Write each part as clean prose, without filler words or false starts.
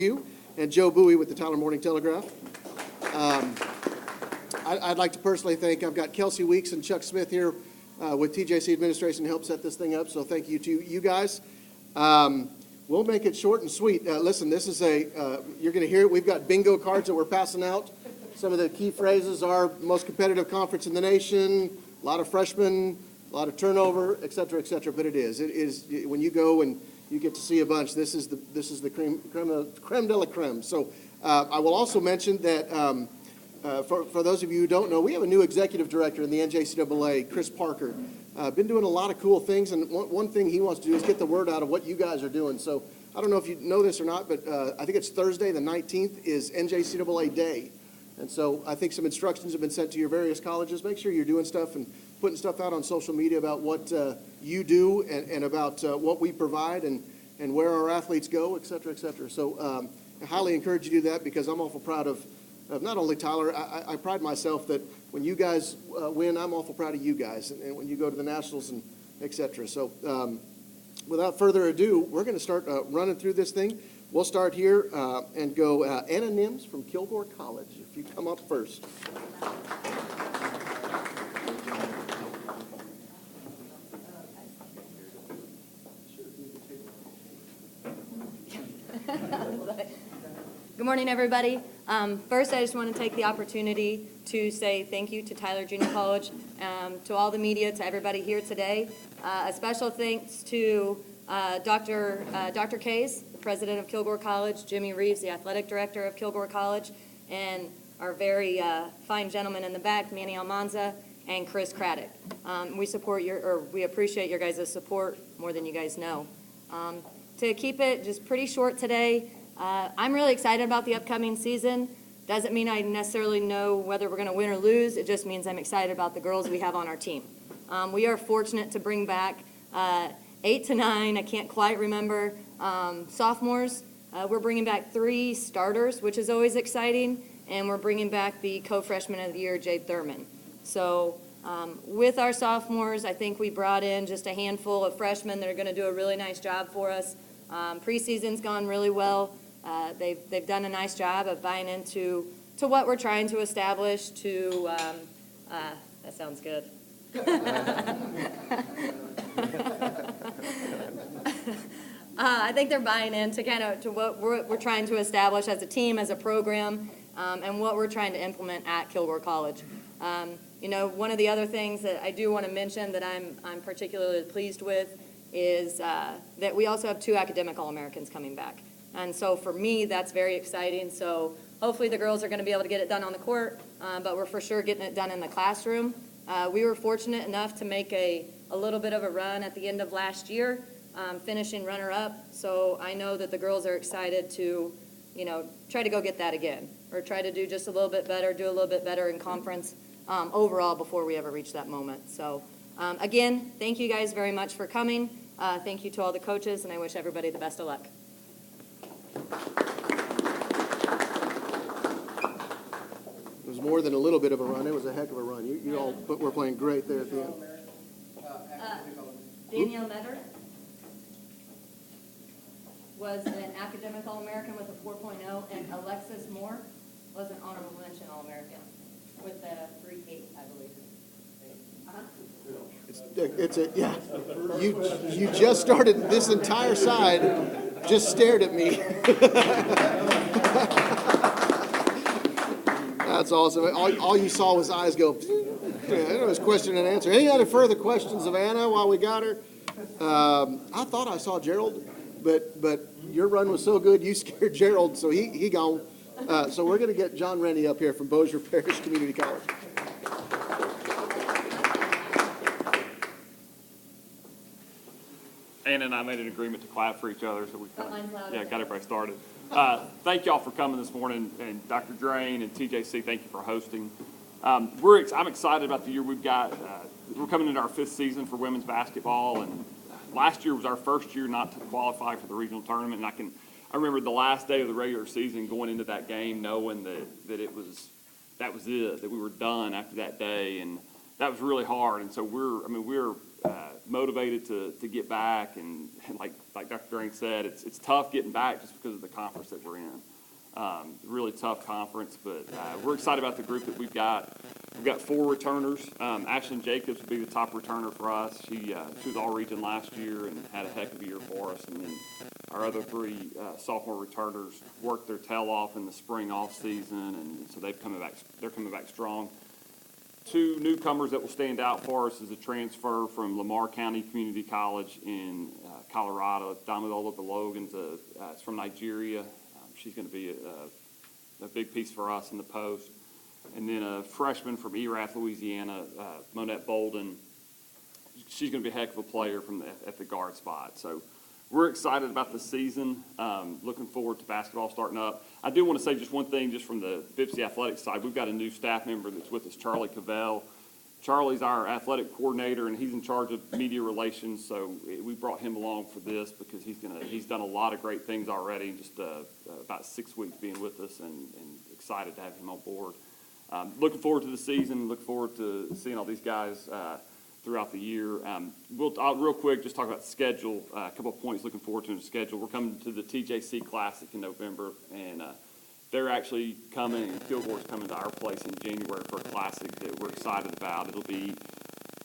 you, and Joe Bowie with the Tyler Morning Telegraph. I'd like to personally thank, I've got Kelsey Weeks and Chuck Smith here with TJC Administration to help set this thing up, so thank you to you guys. We'll make it short and sweet. Listen, this is you're going to hear it. We've got bingo cards that we're passing out. Some of the key phrases are most competitive conference in the nation, a lot of freshmen, a lot of turnover, et cetera, but it is when you go and you get to see a bunch, this is the creme de la creme. So I will also mention that for those of you who don't know, we have a new executive director in the NJCAA, Chris Parker. Been doing a lot of cool things, and one thing he wants to do is get the word out of what you guys are doing. So I don't know if you know this or not, but I think it's Thursday, the 19th, is NJCAA Day. And so I think some instructions have been sent to your various colleges. Make sure you're doing stuff and putting stuff out on social media about what you do and about what we provide and where our athletes go, et cetera, et cetera. So I highly encourage you to do that because I'm awful proud of not only Tyler. I pride myself that when you guys win, I'm awful proud of you guys, and when you go to the Nationals and et cetera. So without further ado, we're going to start running through this thing. We'll start here and go Anna Nims from Kilgore College. If you come up first. Good morning, everybody. First, I just want to take the opportunity to say thank you to Tyler Junior College, to all the media, to everybody here today. A special thanks to Dr. Kays, the president of Kilgore College, Jimmy Reeves, the athletic director of Kilgore College, and our very fine gentleman in the back, Manny Almanza, and Chris Craddock. We appreciate your guys' support more than you guys know. To keep it just pretty short today, I'm really excited about the upcoming season. Doesn't mean I necessarily know whether we're going to win or lose. It just means I'm excited about the girls we have on our team. We are fortunate to bring back 8 to 9, I can't quite remember, sophomores. We're bringing back 3 starters, which is always exciting, and we're bringing back the co-freshman of the year, Jade Thurman. So with our sophomores, I think we brought in just a handful of freshmen that are going to do a really nice job for us. Preseason's gone really well. They've done a nice job of buying into what we're trying to establish. That sounds good. I think they're buying into to what we're trying to establish as a team, as a program, and what we're trying to implement at Kilgore College. One of the other things that I do want to mention that I'm particularly pleased with is that we also have 2 academic All-Americans coming back. And so for me, that's very exciting. So hopefully the girls are going to be able to get it done on the court, but we're for sure getting it done in the classroom. We were fortunate enough to make a little bit of a run at the end of last year, finishing runner-up. So I know that the girls are excited to, try to go get that again, or try to do just a little bit better, do a little bit better in conference overall before we ever reach that moment. So again, thank you guys very much for coming. Thank you to all the coaches, and I wish everybody the best of luck. It was more than a little bit of a run. It was a heck of a run. You all were playing great there at the end. Danielle Metter was an academic All-American with a 4.0, and Alexis Moore was an honorable mention All-American with a 3.8, I believe. Yeah. You just started. This entire side just stared at me. That's awesome. All you saw was eyes go. It was question and answer. Any other further questions of Anna while we got her? I thought I saw Gerald, but your run was so good you scared Gerald, so he gone. So we're going to get John Rennie up here from Bossier Parish Community College. Anna and I made an agreement to clap for each other, so we got everybody started. Thank y'all for coming this morning, and Dr. Drain and TJC, thank you for hosting. I'm excited about the year we've got. We're coming into our 5th season for women's basketball, and last year was our first year not to qualify for the regional tournament. And I remember the last day of the regular season going into that game knowing that that was it, that we were done after that day, and that was really hard. And so we're motivated to get back, and like Dr. Drain said, it's tough getting back just because of the conference that we're in. Really tough conference, but we're excited about the group that we've got. We've got 4 returners. Ashlyn Jacobs would be the top returner for us. She was all-region last year and had a heck of a year for us. And then our other 3 sophomore returners worked their tail off in the spring off season, and so they're coming back strong. 2 newcomers that will stand out for us is a transfer from Lamar County Community College in Colorado. Damilola Balogan's it's from Nigeria. She's going to be a big piece for us in the post. And then a freshman from Erath, Louisiana, Monette Bolden. She's going to be a heck of a player at the guard spot. So we're excited about the season. Looking forward to basketball starting up. I do want to say just one thing, just from the Bipsy athletics side. We've got a new staff member that's with us, Charlie Cavell. Charlie's our athletic coordinator, and he's in charge of media relations. So we brought him along for this because he's done a lot of great things already. Just about 6 weeks being with us, and excited to have him on board. Looking forward to the season. Look forward to seeing all these guys throughout the year. I'll real quick just talk about the schedule. A couple of points looking forward to in the schedule. We're coming to the TJC Classic in November, and they're actually coming, and Kilgore's coming to our place in January for a classic that we're excited about. It'll be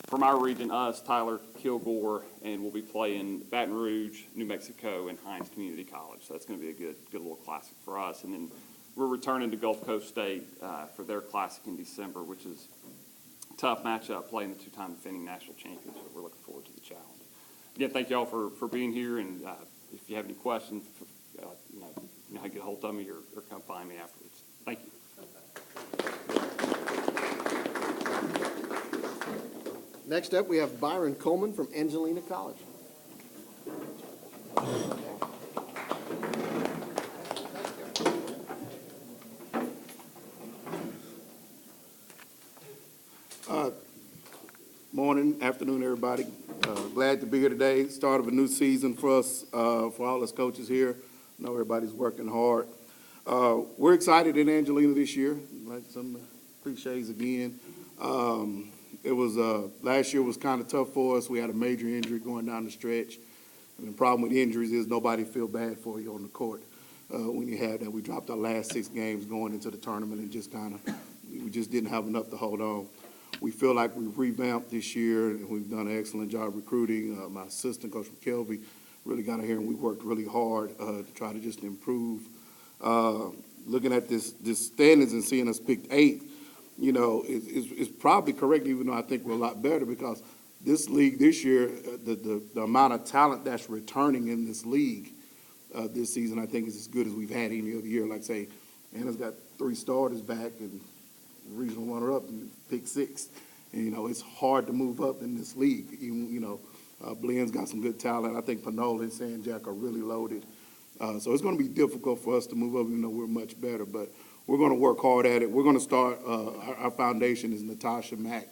from our region, us, Tyler, Kilgore, and we'll be playing Baton Rouge, New Mexico, and Hines Community College. So that's going to be a good little classic for us. And then we're returning to Gulf Coast State for their classic in December, which is a tough matchup, playing the 2-time defending national champions. So we're looking forward to the challenge. Again, thank you all for being here, and if you have any questions, you know how to get a hold of me or come find me afterwards. Thank you. Next up, we have Byron Coleman from Angelina College. Morning, afternoon, everybody. Glad to be here today. Start of a new season for us, for all us coaches here. I know everybody's working hard. We're excited in Angelina this year, like some cliches again. It was last year was kind of tough for us. We had a major injury going down the stretch. And the problem with injuries is nobody feel bad for you on the court. When you have that, we dropped our last 6 games going into the tournament and just we just didn't have enough to hold on. We feel like we've revamped this year, and we've done an excellent job recruiting. My assistant, Coach McKelvey, really got in here, and we worked really hard to try to just improve. Looking at this standings and seeing us picked 8th, you know, is probably correct, even though I think we're a lot better, because this league this year, the amount of talent that's returning in this league this season, I think is as good as we've had any other year. Like, say, Anna's got 3 starters back and regional runner-up and pick 6. And, you know, it's hard to move up in this league. Even, you know, Blenn's got some good talent. I think Panola and San Jack are really loaded. So it's going to be difficult for us to move up, even though we're much better. But we're going to work hard at it. We're going to start, our foundation is Natasha Mack,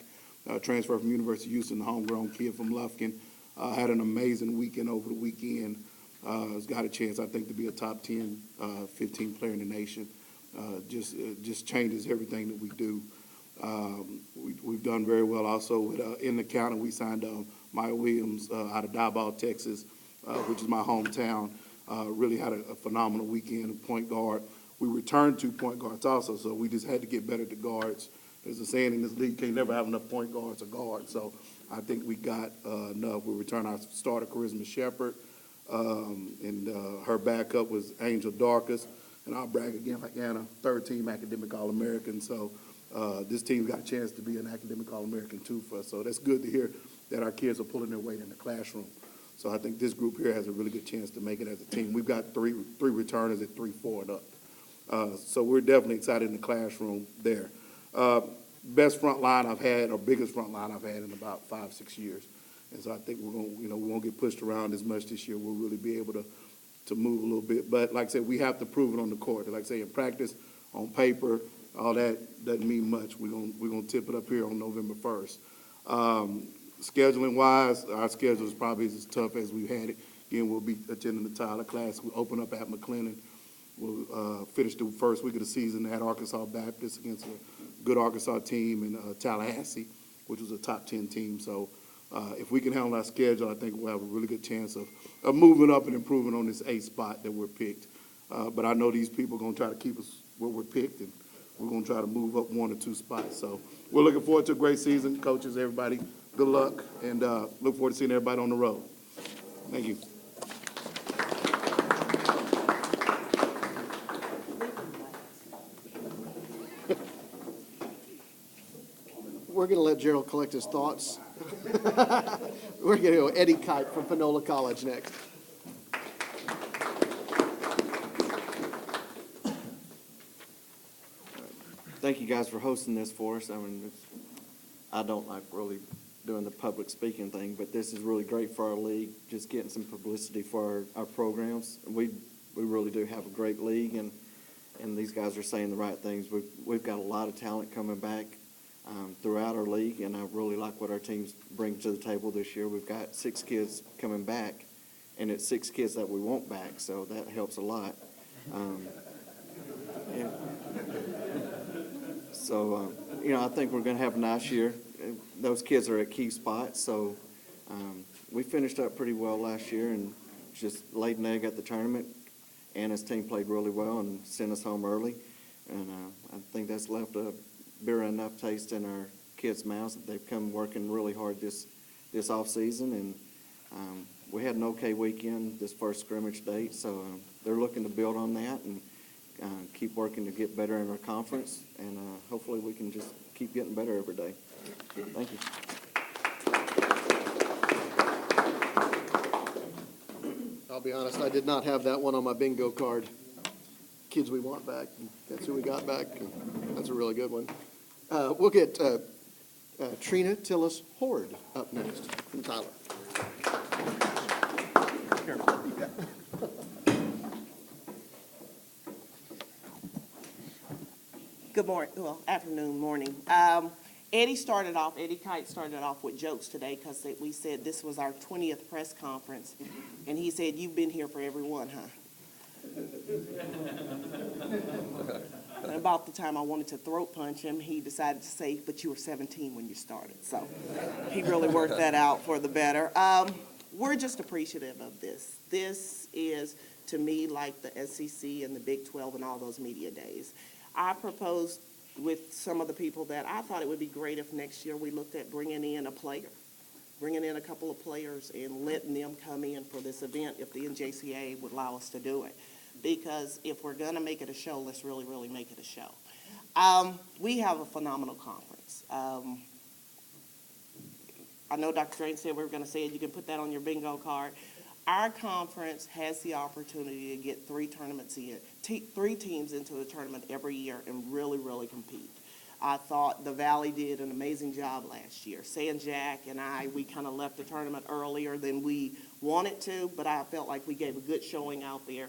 transfer from University of Houston, a homegrown kid from Lufkin. Had an amazing weekend over the weekend. Has got a chance, I think, to be a top 10, 15 player in the nation. Just changes everything that we do. We've done very well also with, in the county. We signed Maya Williams out of Diboll, Texas, which is my hometown. Really had a phenomenal weekend, point guard. We returned 2 point guards also, so we just had to get better at the guards. There's a saying in this league, you can't never have enough point guards or guards, so I think we got enough. We returned our starter, Charisma Shepherd, and her backup was Angel Darkus. And I'll brag again like Anna, 3rd-team academic All-American. So this team got a chance to be an academic All-American too for us. So that's good to hear that our kids are pulling their weight in the classroom. So I think this group here has a really good chance to make it as a team. We've got three returners at 3-4 and up. So we're definitely excited in the classroom there. Best front line I've had, or biggest front line I've had in about 5-6 years. And so I think we're going to, we won't get pushed around as much this year. We'll really be able to move a little bit. But like I said, we have to prove it on the court. Like I say, in practice, on paper, all that doesn't mean much. We're gonna tip it up here on November 1st. Scheduling wise, our schedule is probably as tough as we've had it. Again, we'll be attending the Tyler class. We'll open up at McLennan. We'll finish the first week of the season at Arkansas Baptist against a good Arkansas team in Tallahassee, which was a top 10 team. So If we can handle our schedule, I think we'll have a really good chance of moving up and improving on this 8th spot that we're picked. But I know these people are going to try to keep us where we're picked, and we're going to try to move up 1 or 2 spots. So we're looking forward to a great season. Coaches, everybody, good luck, and look forward to seeing everybody on the road. Thank you. We're going to let Gerald collect his thoughts. We're going to go Eddie Kite from Panola College next. Thank you guys for hosting this for us. I mean, I don't like really doing the public speaking thing, but this is really great for our league, just getting some publicity for our programs. We really do have a great league, and these guys are saying the right things. We've got a lot of talent coming back throughout our league, and I really like what our teams bring to the table this year. We've got 6 kids coming back, and it's 6 kids that we want back, so that helps a lot. Yeah. So, I think we're going to have a nice year. Those kids are at key spots, so we finished up pretty well last year and just laid an egg at the tournament. Anna's team played really well and sent us home early, and I think that's left a bitter enough taste in our kids' mouths that they've come working really hard this off season, and we had an okay weekend this first scrimmage date, so they're looking to build on that and keep working to get better in our conference, and hopefully we can just keep getting better every day. Thank you. I'll be honest, I did not have that one on my bingo card. Kids we want back. That's who we got back. That's a really good one. We'll get Trina Tillis Horde up next from Tyler. Good morning, well, afternoon, morning. Eddie Kite started off with jokes today because we said this was our 20th press conference, and he said, "You've been here for every one, huh?" And about the time I wanted to throat punch him, he decided to say, "But you were 17 when you started." So he really worked that out for the better. We're just appreciative of this. This is, to me, like the SEC and the Big 12 and all those media days. I proposed with some of the people that I thought it would be great if next year we looked at bringing in a couple of players and letting them come in for this event if the NJCAA would allow us to do it. Because if we're going to make it a show, let's really, really make it a show. We have a phenomenal conference. I know Dr. Drain said we were going to say it. You can put that on your bingo card. Our conference has the opportunity to get 3 teams into the tournament every year and really, really compete. I thought the Valley did an amazing job last year. San Jack and we kind of left the tournament earlier than we wanted to, but I felt like we gave a good showing out there.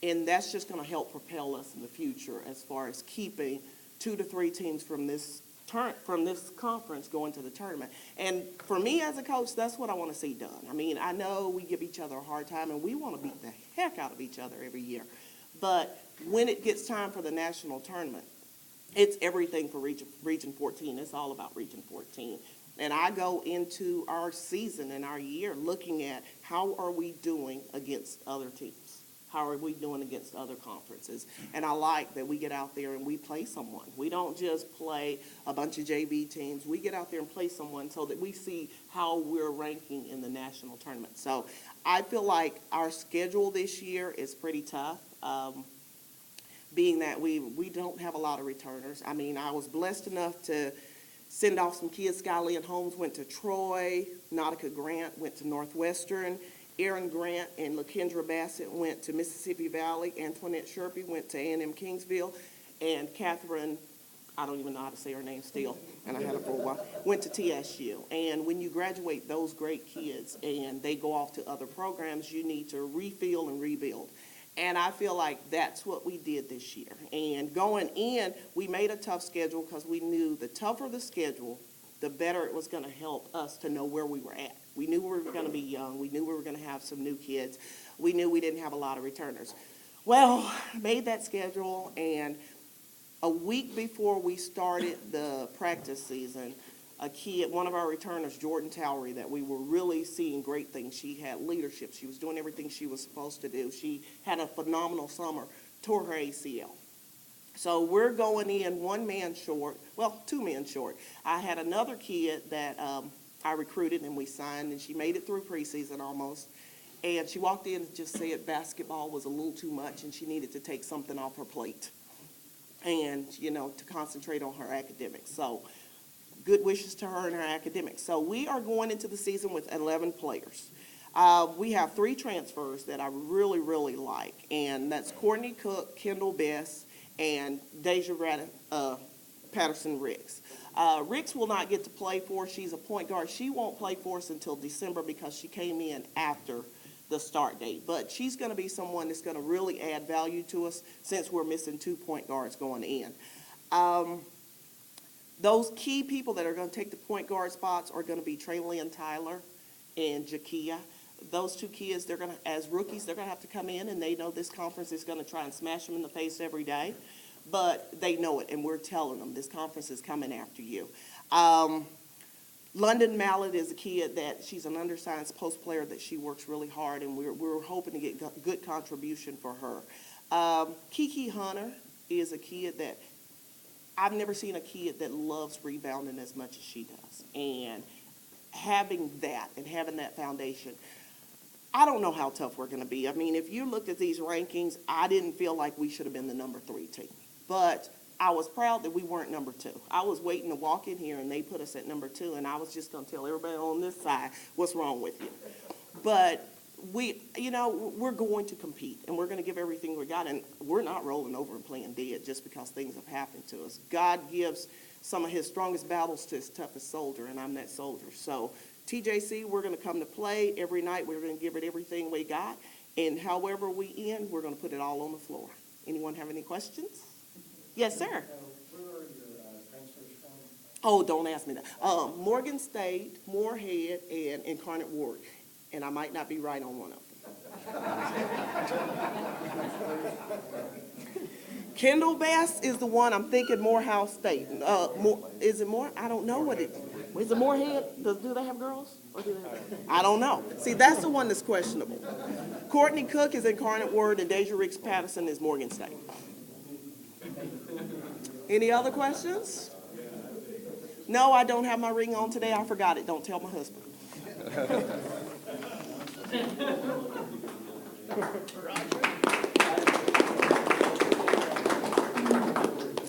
And that's just going to help propel us in the future as far as keeping 2 to 3 teams from this conference going to the tournament. And for me as a coach, that's what I want to see done. I mean, I know we give each other a hard time, and we want to beat the heck out of each other every year. But when it gets time for the national tournament, it's everything for Region 14. It's all about Region 14. And I go into our season and our year looking at how are we doing against other teams? How are we doing against other conferences? And I like that we get out there and we play someone. We don't just play a bunch of JV teams. We get out there and play someone so that we see how we're ranking in the national tournament. So I feel like our schedule this year is pretty tough, being that we don't have a lot of returners. I mean, I was blessed enough to send off some kids. Skyline Holmes went to Troy. Nautica Grant went to Northwestern. Aaron Grant and LaKendra Bassett went to Mississippi Valley. Antoinette Sherpy went to A&M Kingsville. And Catherine, I don't even know how to say her name still, and I had her for a while, went to TSU. And when you graduate those great kids and they go off to other programs, you need to refill and rebuild. And I feel like that's what we did this year. And going in, we made a tough schedule because we knew the tougher the schedule, the better it was going to help us to know where we were at. We knew we were going to be young. We knew we were going to have some new kids. We knew we didn't have a lot of returners. Well, made that schedule, and a week before we started the practice season, a kid, one of our returners, Jordan Towery, that we were really seeing great things. She had leadership. She was doing everything she was supposed to do. She had a phenomenal summer, tore her ACL. So we're going in one man short, well, two men short. I had another kid that I recruited and we signed, and she made it through preseason almost. And she walked in and just said basketball was a little too much and she needed to take something off her plate and, to concentrate on her academics. So good wishes to her and her academics. So we are going into the season with 11 players. We have 3 transfers that I really, really like, and that's Courtney Cook, Kendall Bess, and Deja Patterson Ricks. Ricks will not get to play for us. She's a point guard. She won't play for us until December because she came in after the start date. But she's going to be someone that's going to really add value to us since we're missing 2 point guards going in. Those key people that are going to take the point guard spots are going to be Traylon Tyler and Jakia. Those 2 kids, they're going to, as rookies, they're going to have to come in, and they know this conference is going to try and smash them in the face every day. But they know it, and we're telling them this conference is coming after you. London Mallet is a kid that she's an undersized post player that she works really hard, and we're hoping to get good contribution for her. Kiki Hunter is a kid that I've never seen a kid that loves rebounding as much as she does. And having that foundation, I don't know how tough we're going to be. I mean, if you looked at these rankings, I didn't feel like we should have been the number 3 team. But I was proud that we weren't number 2. I was waiting to walk in here, and they put us at number 2, and I was just going to tell everybody on this side what's wrong with you. But we're going to compete, and we're going to give everything we got, and we're not rolling over and playing dead just because things have happened to us. God gives some of his strongest battles to his toughest soldier, and I'm that soldier. So TJC, we're going to come to play every night. We're going to give it everything we got, and however we end, we're going to put it all on the floor. Anyone have any questions? Yes, sir. Where are your transfers from? Oh, don't ask me that. Morgan State, Moorhead, and Incarnate Ward, and I might not be right on one of them. Kendall Bass is the one I'm thinking Morehouse State. Is it more? I don't know what it is. It Moorhead? Do they have girls? Or do they have? I don't know. See, that's the one that's questionable. Courtney Cook is Incarnate Word, and Deja Ricks Patterson is Morgan State. Any other questions? No, I don't have my ring on today. I forgot it. Don't tell my husband.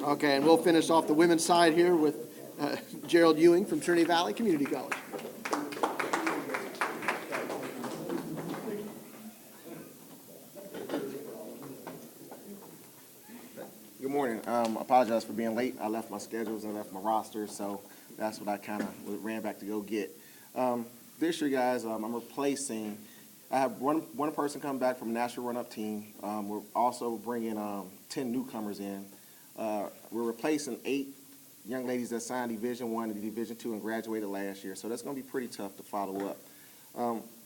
Okay, and we'll finish off the women's side here with Gerald Ewing from Trinity Valley Community College. Good morning. I apologize for being late. I left my schedules and left my roster, so that's what I kind of ran back to go get. This year, guys, I'm replacing. I have one person coming back from a national run-up team. We're also bringing 10 newcomers in. We're replacing 8 young ladies that signed Division I and Division II and graduated last year, so that's going to be pretty tough to follow up.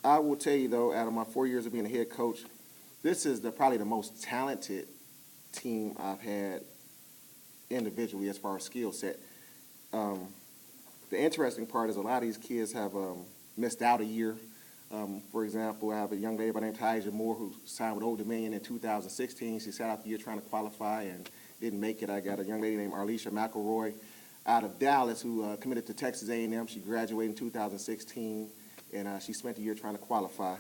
I will tell you, though, out of my 4 years of being a head coach, this is probably the most talented team I've had individually as far as skill set. The interesting part is a lot of these kids have missed out a year. For example, I have a young lady by the name of Tyja Moore who signed with Old Dominion in 2016. She sat out the year trying to qualify and didn't make it. I got a young lady named Arlisha McElroy out of Dallas who committed to Texas A&M. She graduated in 2016, and she spent the year trying to qualify.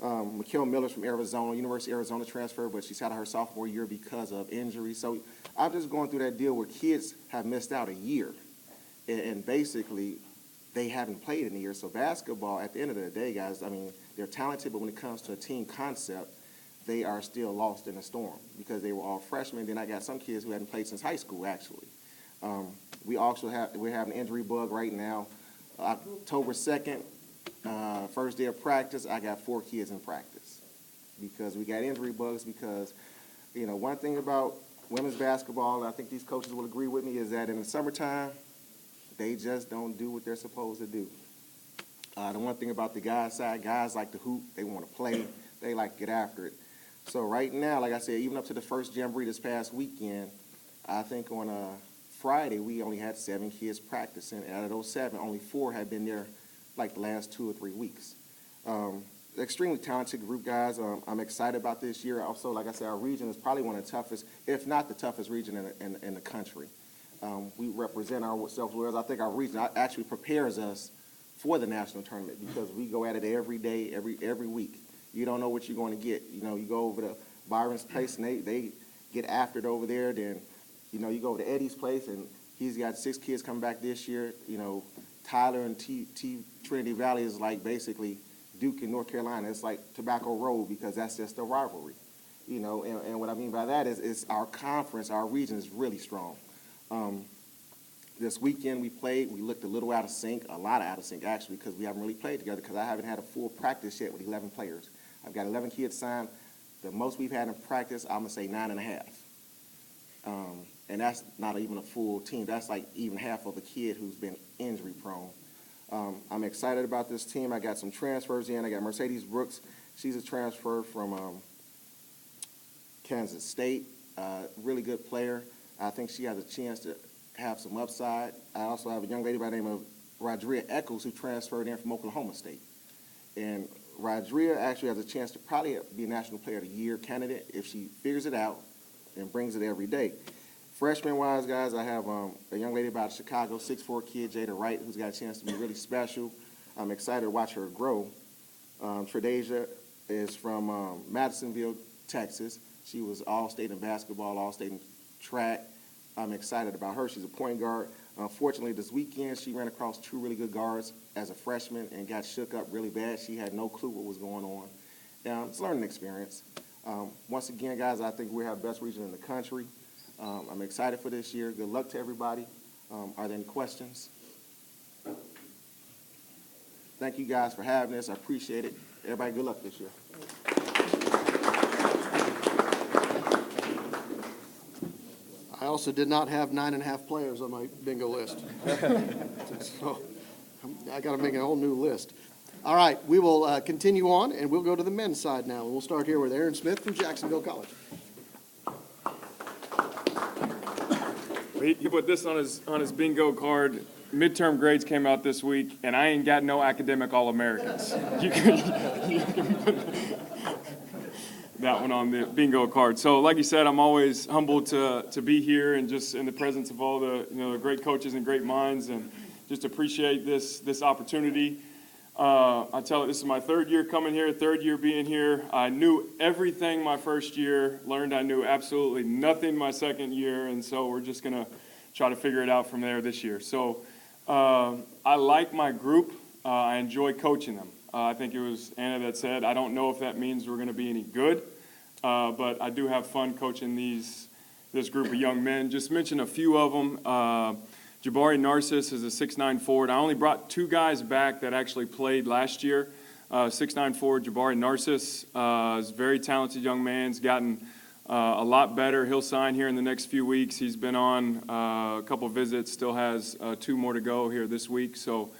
McKell Miller's from Arizona, University of Arizona transfer, but she's out of her sophomore year because of injury. So I'm just going through that deal where kids have missed out a year, and basically they haven't played in a year. So basketball, at the end of the day, guys, I mean, they're talented, but when it comes to a team concept, they are still lost in a storm because they were all freshmen. Then I got some kids who hadn't played since high school, actually. We're having an injury bug right now. October 2nd, first day of practice, I got 4 kids in practice because we got injury bugs because, one thing about women's basketball, and I think these coaches will agree with me, is that in the summertime, they just don't do what they're supposed to do. The one thing about the guys' side, guys like to hoop, they want to play, they like to get after it. So right now, like I said, even up to the first jamboree this past weekend, I think on Friday, we only had 7 kids practicing, and out of those 7, only 4 had been there like the last 2 or 3 weeks. Extremely talented group, guys. I'm excited about this year. Also, like I said, our region is probably one of the toughest, if not the toughest region in the country. We represent ourselves well. I think our region actually prepares us for the national tournament because we go at it every day, every week. You don't know what you're going to get. You know, you go over to Byron's place and they get after it over there. Then, you know, you go over to Eddie's place and he's got 6 kids coming back this year. You know, Tyler and Trinity Valley is like basically Duke in North Carolina. It's like Tobacco Road because that's just a rivalry. You know, and what I mean by that is our conference, our region is really strong. This weekend we played, we looked a little out of sync, a lot out of sync actually, because we haven't really played together because I haven't had a full practice yet with 11 players. I've got 11 kids signed. The most we've had in practice, I'm going to say 9.5. And that's not even a full team. That's like even half of a kid who's been injury prone. I'm excited about this team. I got some transfers in. I got Mercedes Brooks. She's a transfer from Kansas State, really good player. I think she has a chance to have some upside. I also have a young lady by the name of Rodria Eccles who transferred in from Oklahoma State. And Rodria actually has a chance to probably be a National Player of the Year candidate if she figures it out and brings it every day. Freshman-wise, guys, I have a young lady about Chicago, 6'4" kid, Jada Wright, who's got a chance to be really special. I'm excited to watch her grow. Tredasia is from Madisonville, Texas. She was all-state in basketball, all-state in track. I'm excited about her. She's a point guard. Unfortunately, this weekend, she ran across 2 really good guards as a freshman and got shook up really bad. She had no clue what was going on. It's a learning experience. Once again, guys, I think we have the best region in the country. I'm excited for this year. Good luck to everybody. Are there any questions? Thank you guys for having us. I appreciate it. Everybody, good luck this year. I also did not have 9.5 players on my bingo list. So I got to make a whole new list. All right, we will continue on, and we'll go to the men's side now. We'll start here with Aaron Smith from Jacksonville College. He put this on his bingo card. Midterm grades came out this week, and I ain't got no academic All-Americans. You can put that one on the bingo card. So, like you said, I'm always humbled to be here and just in the presence of all the the great coaches and great minds, and just appreciate this opportunity. I tell you, this is my 3rd year coming here, 3rd year being here. I knew everything my first year, learned I knew absolutely nothing my 2nd year, and so we're just going to try to figure it out from there this year. So I like my group. I enjoy coaching them. I think it was Anna that said, I don't know if that means we're going to be any good, but I do have fun coaching this group of young men. Just mention a few of them. Jabari Narcissus is a 6'9" forward. I only brought 2 guys back that actually played last year. 6'9" forward, Jabari Narcissus is a very talented young man. He's gotten a lot better. He'll sign here in the next few weeks. He's been on a couple visits, still has 2 more to go here this week. So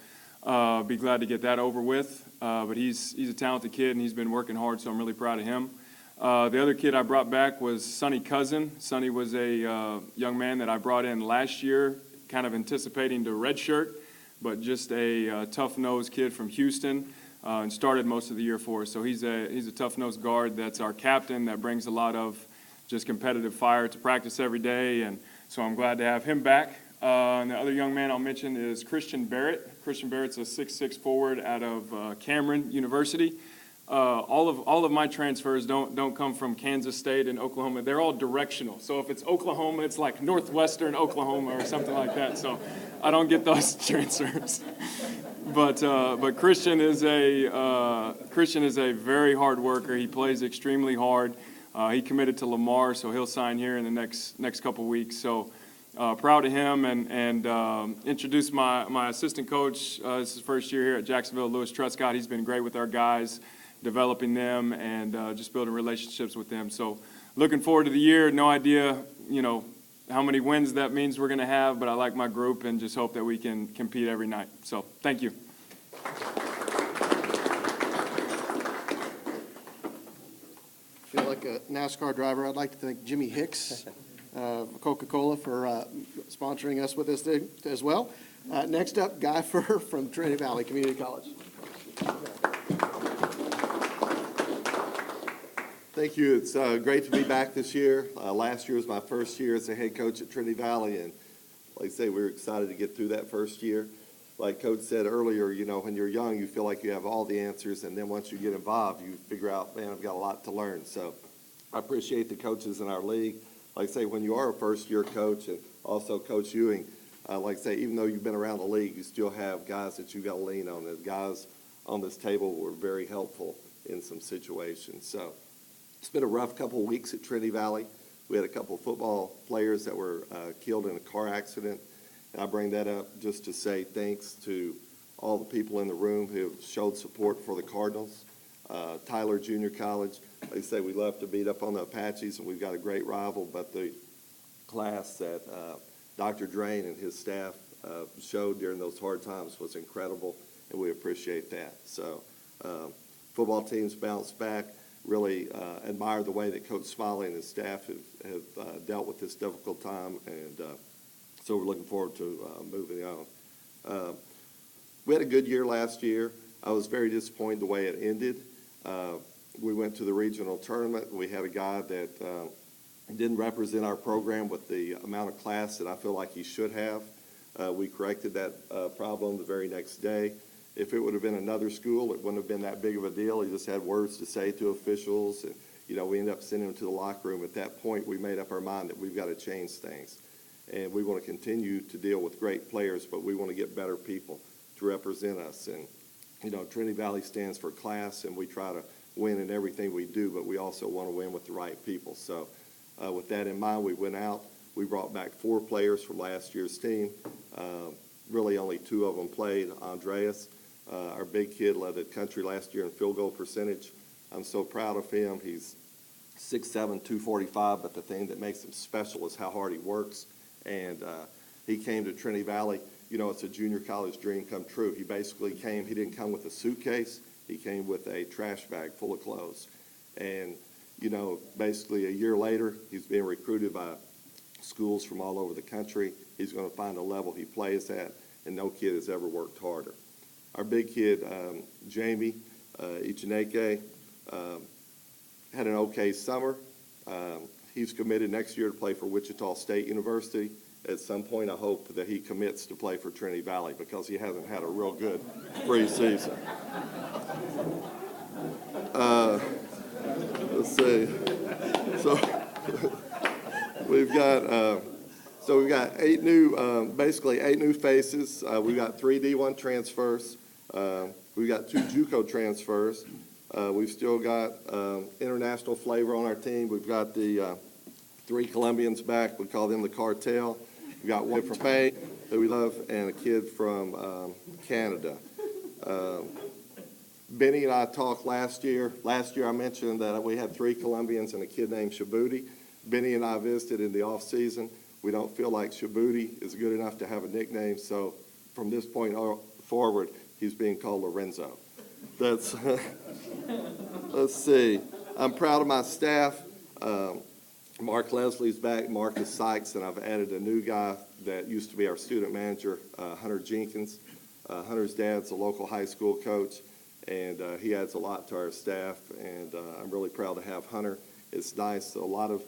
be glad to get that over with. But he's a talented kid, and he's been working hard, so I'm really proud of him. The other kid I brought back was Sonny Cousin. Sonny was a young man that I brought in last year, kind of anticipating the redshirt, but just a tough-nosed kid from Houston, and started most of the year for us. So he's a tough-nosed guard that's our captain, that brings a lot of just competitive fire to practice every day, and so I'm glad to have him back. And the other young man I'll mention is Christian Barrett. Christian Barrett's a 6'6" forward out of Cameron University. All of my transfers don't come from Kansas State and Oklahoma. They're all directional. So if it's Oklahoma, it's like Northwestern Oklahoma or something like that. So I don't get those transfers. But Christian is a very hard worker. He plays extremely hard. He committed to Lamar, so he'll sign here in the next couple weeks. So proud of him, and introduce my assistant coach. This is his first year here at Jacksonville, Louis Truscott. He's been great with our guys, developing them and just building relationships with them. So looking forward to the year. No idea, how many wins that means we're going to have, but I like my group and just hope that we can compete every night. So thank you. I feel like a NASCAR driver. I'd like to thank Jimmy Hicks of Coca-Cola for sponsoring us with this thing as well. Next up, Guy Furr from Trinity Valley Community College. Thank you. It's great to be back this year. Last year was my first year as a head coach at Trinity Valley, and like I say, we were excited to get through that first year. Like Coach said earlier, you know, when you're young, you feel like you have all the answers, and then once you get involved, you figure out, man, I've got a lot to learn. So I appreciate the coaches in our league. Like I say, when you are a first-year coach, and also Coach Ewing, like I say, even though you've been around the league, you still have guys that you got to lean on. The guys on this table were very helpful in some situations. So it's been a rough couple of weeks at Trinity Valley. We had a couple of football players that were killed in a car accident. And I bring that up just to say thanks to all the people in the room who have showed support for the Cardinals. Tyler Junior College, like I say, we love to beat up on the Apaches, and we've got a great rival, but the class that Dr. Drain and his staff showed during those hard times was incredible, and we appreciate that. So football teams bounced back. Really admire the way that Coach Smiley and his staff have dealt with this difficult time, and so we're looking forward to moving on. We had a good year last year. I was very disappointed the way it ended. We went to the regional tournament. We had a guy that didn't represent our program with the amount of class that I feel like he should have. We corrected that problem the very next day. If it would have been another school, it wouldn't have been that big of a deal. He just had words to say to officials, and, you know, we ended up sending him to the locker room. At that point, we made up our mind that we've got to change things. And we want to continue to deal with great players, but we want to get better people to represent us. And, you know, Trinity Valley stands for class, and we try to win in everything we do, but we also want to win with the right people. So with that in mind, we went out. We brought back 4 players from last year's team. Really only 2 of them played. Andreas, our big kid, led the country last year in field goal percentage. I'm so proud of him. He's 6'7", 245, but the thing that makes him special is how hard he works. And he came to Trinity Valley. You know, it's a junior college dream come true. He basically came, he didn't come with a suitcase. He came with a trash bag full of clothes. And, you know, basically a year later, he's being recruited by schools from all over the country. He's going to find a level he plays at, and no kid has ever worked harder. Our big kid, Jamie Ichineke, had an okay summer. He's committed next year to play for Wichita State University. At some point, I hope that he commits to play for Trinity Valley because he hasn't had a real good preseason. Let's see. So we've got 8 new, basically 8 new faces. We've got 3 D1 transfers. We've got 2 JUCO transfers. We've still got international flavor on our team. We've got the 3 Colombians back. We call them the cartel. We've got 1 from Spain that we love and a kid from Canada. Benny and I talked last year. Last year I mentioned that we had 3 Colombians and a kid named Shabuti. Benny and I visited in the off season. We don't feel like Shabuti is good enough to have a nickname, so from this point forward, he's being called Lorenzo. That's, let's see. I'm proud of my staff. Mark Leslie's back, Marcus Sykes, and I've added a new guy that used to be our student manager, Hunter Jenkins. Hunter's dad's a local high school coach, and he adds a lot to our staff, and I'm really proud to have Hunter. It's nice. A lot of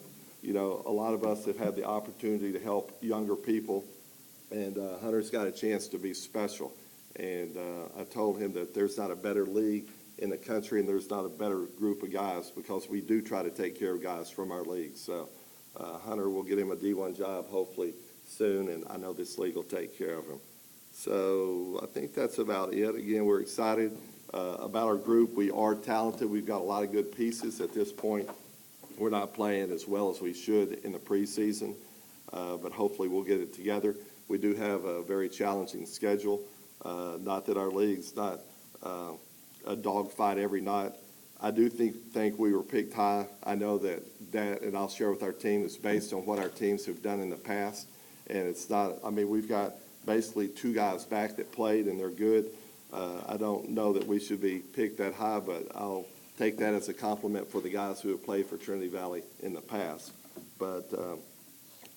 us have had the opportunity to help younger people, and Hunter's got a chance to be special. And I told him that there's not a better league in the country, and there's not a better group of guys because we do try to take care of guys from our league. So Hunter will get him a D1 job hopefully soon, and I know this league will take care of him. So I think that's about it. Again, we're excited about our group. We are talented. We've got a lot of good pieces at this point. We're not playing as well as we should in the preseason, but hopefully we'll get it together. We do have a very challenging schedule. Not that our league's not a dogfight every night. I do think we were picked high. I know that, and I'll share with our team, is based on what our teams have done in the past. And it's not, I mean, we've got basically 2 guys back that played, and they're good. I don't know that we should be picked that high, but I'll take that as a compliment for the guys who have played for Trinity Valley in the past. But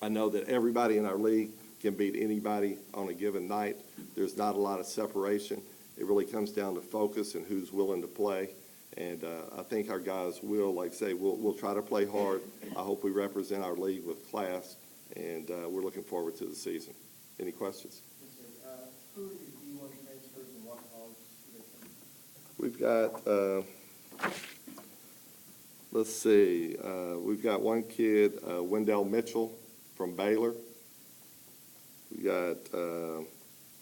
I know that everybody in our league can beat anybody on a given night. There's not a lot of separation. It really comes down to focus and who's willing to play. And I think our guys will, like I say, we'll try to play hard. I hope we represent our league with class, and we're looking forward to the season. Any questions? Yes, sir. Who are your D1 transfers and what college do they come? We've got, let's see, we've got one kid, Wendell Mitchell from Baylor. We got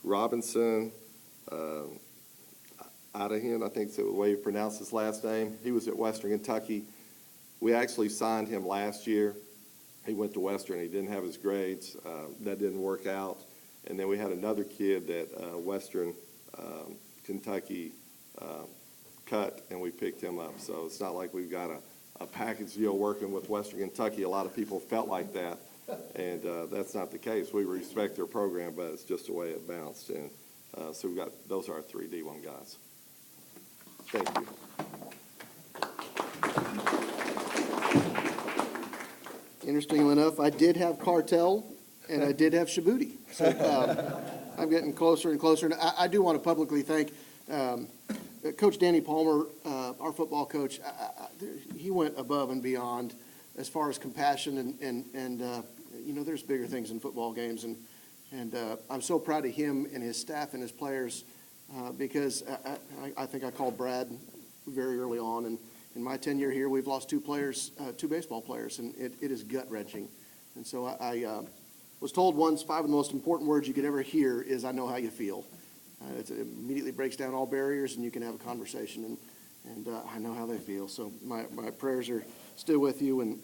Robinson Idahan, I think is the way you pronounce his last name. He was at Western Kentucky. We actually signed him last year. He went to Western. He didn't have his grades. That didn't work out. And then we had another kid that Western Kentucky cut, and we picked him up. So it's not like we've got a package deal working with Western Kentucky. A lot of people felt like that, and that's not the case. We respect their program, but it's just the way it bounced. And so we've got, those are our 3 D1 guys. Thank you. Interestingly enough, I did have Cartel and I did have Shabuti. So I'm getting closer and closer. And I do want to publicly thank Coach Danny Palmer, our football coach. He went above and beyond as far as compassion and you know, there's bigger things in football games. And I'm so proud of him and his staff and his players because I think I called Brad very early on. And in my tenure here, we've lost 2 players, 2 baseball players, and it is gut-wrenching. And so I was told once 5 of the most important words you could ever hear is, "I know how you feel." It immediately breaks down all barriers, and you can have a conversation, and I know how they feel. So my prayers are still with you, and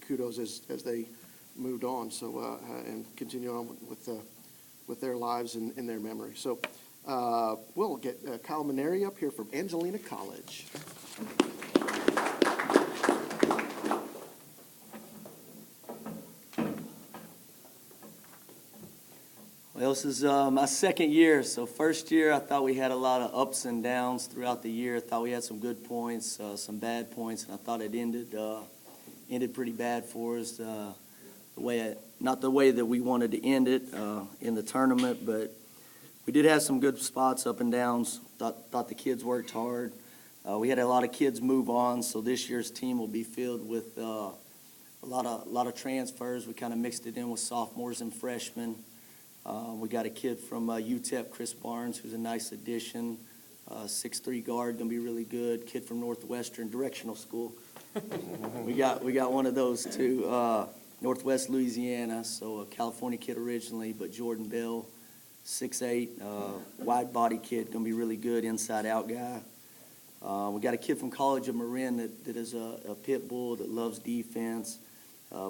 kudos as they moved on. So and continue on with their lives and their memory. So we'll get Kyle Maneri up here from Angelina College. Well, this is my second year. So first year, I thought we had a lot of ups and downs throughout the year. I thought we had some good points, some bad points, and I thought it ended pretty bad for us. Not the way that we wanted to end it in the tournament, but we did have some good spots, up and downs. Thought the kids worked hard. We had a lot of kids move on, so this year's team will be filled with a lot of transfers. We kind of mixed it in with sophomores and freshmen. We got a kid from UTEP, Chris Barnes, who's a nice addition. 6'3" guard, gonna be really good. Kid from Northwestern, directional school. We got one of those too. Northwest Louisiana, so a California kid originally, but Jordan Bell, 6'8", wide body kid, gonna be really good, inside out guy. We got a kid from College of Marin that is a pit bull that loves defense.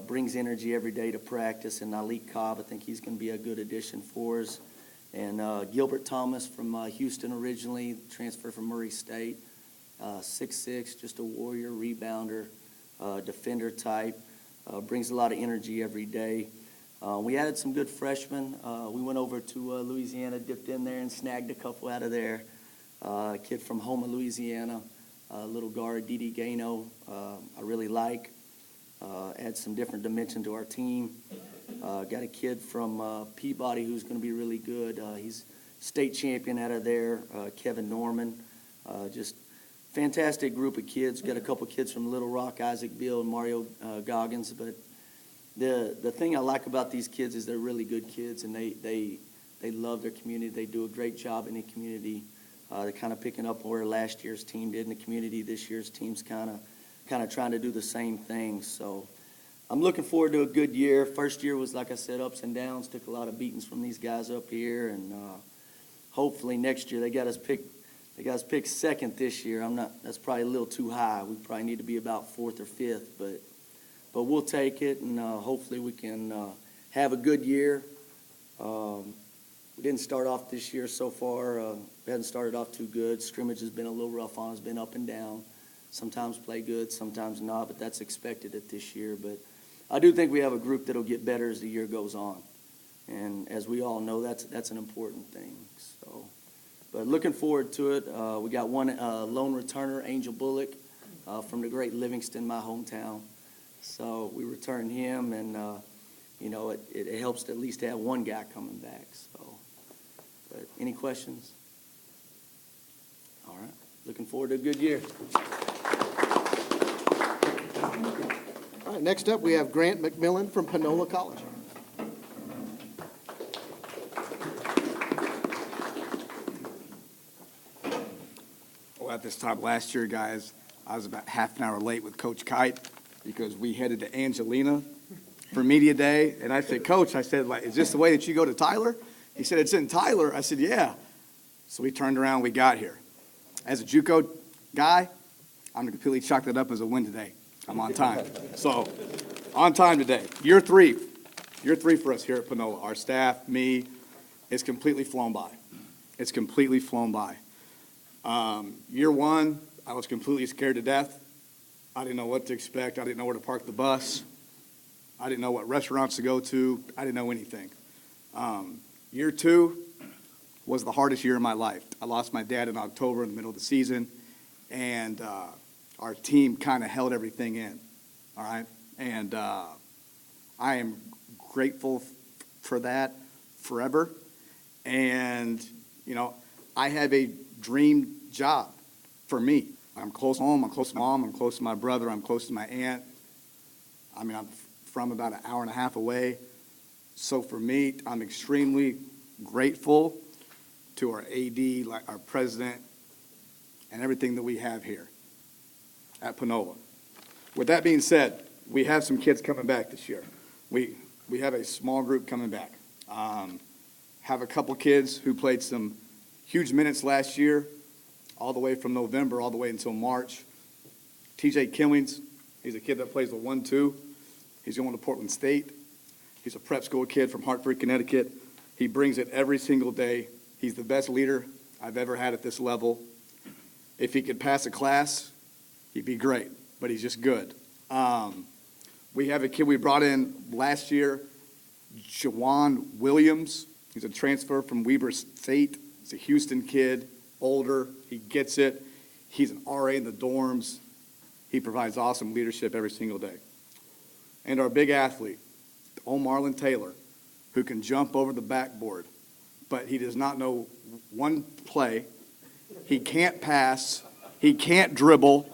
Brings energy every day to practice, and Nalik Cobb, I think he's going to be a good addition for us. And Gilbert Thomas from Houston originally, transferred from Murray State, 6'6", just a warrior, rebounder, defender type, brings a lot of energy every day. We added some good freshmen. We went over to Louisiana, dipped in there and snagged a couple out of there. A kid from Houma, Louisiana, little guard, Didi Gano, I really like. Add some different dimension to our team. Got a kid from Peabody who's going to be really good. He's state champion out of there, Kevin Norman. Just fantastic group of kids. Got a couple kids from Little Rock, Isaac Beal and Mario Goggins. But the thing I like about these kids is they're really good kids, and they love their community. They do a great job in the community. They're kind of picking up where last year's team did in the community. This year's team's kind of trying to do the same thing. So I'm looking forward to a good year. First year was, like I said, ups and downs. Took a lot of beatings from these guys up here, and hopefully next year they got us picked second this year. That's probably a little too high. We probably need to be about 4th or 5th, but we'll take it, and hopefully we can have a good year. We didn't start off this year so far. We haven't started off too good. Scrimmage has been a little rough on us, been up and down. Sometimes play good, sometimes not, but that's expected at this year. But I do think we have a group that'll get better as the year goes on. And as we all know, that's an important thing. So, but looking forward to it. We got one lone returner, Angel Bullock, from the great Livingston, my hometown. So we returned him, and you know, it helps to at least have one guy coming back, so. But any questions? All right, looking forward to a good year. All right, next up, we have Grant McMillan from Panola College. Well, at this time last year, guys, I was about half an hour late with Coach Kite because we headed to Angelina for media day. And I said, Coach, I said, like, is this the way that you go to Tyler? He said, it's in Tyler. I said, yeah. So we turned around, we got here. As a JUCO guy, I'm going to completely chalk that up as a win today. I'm on time. So, on time today. Year three for us here at Panola. Our staff, me, it's completely flown by. It's completely flown by. Year one, I was completely scared to death. I didn't know what to expect. I didn't know where to park the bus. I didn't know what restaurants to go to. I didn't know anything. Year two was the hardest year of my life. I lost my dad in October in the middle of the season, and our team kind of held everything in, all right? And I am grateful for that forever. And, you know, I have a dream job for me. I'm close to home, I'm close to mom, I'm close to my brother, I'm close to my aunt. I mean, I'm from about an hour and a half away. So for me, I'm extremely grateful to our AD, like our president, and everything that we have here at Panola. With that being said, we have some kids coming back this year. We have a small group coming back. Have a couple kids who played some huge minutes last year, all the way from November all the way until March. TJ Killings, he's a kid that plays the 1-2. He's going to Portland State. He's a prep school kid from Hartford, Connecticut. He brings it every single day. He's the best leader I've ever had at this level. If he could pass a class, he'd be great, but he's just good. We have a kid we brought in last year, Jawan Williams. He's a transfer from Weber State. He's a Houston kid, older. He gets it. He's an RA in the dorms. He provides awesome leadership every single day. And our big athlete, Omarlin Taylor, who can jump over the backboard, but he does not know one play. He can't pass. He can't dribble.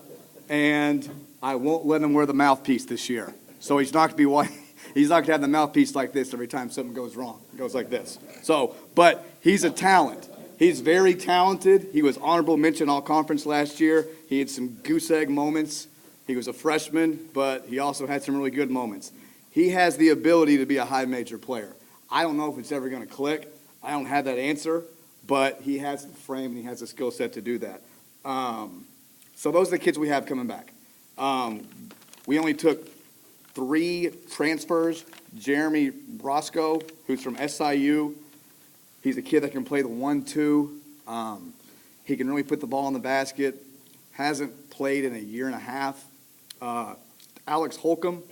And I won't let him wear the mouthpiece this year. So he's not going to be he's not going to have the mouthpiece like this every time something goes wrong. It goes like this. So, but he's a talent. He's very talented. He was honorable mention all conference last year. He had some goose egg moments. He was a freshman, but he also had some really good moments. He has the ability to be a high major player. I don't know if it's ever going to click. I don't have that answer, but he has the frame and he has the skill set to do that. So those are the kids we have coming back. We only took 3 transfers. Jeremy Roscoe, who's from SIU. He's a kid that can play the 1-2. He can really put the ball in the basket. Hasn't played in a year and a half. Alex Holcomb,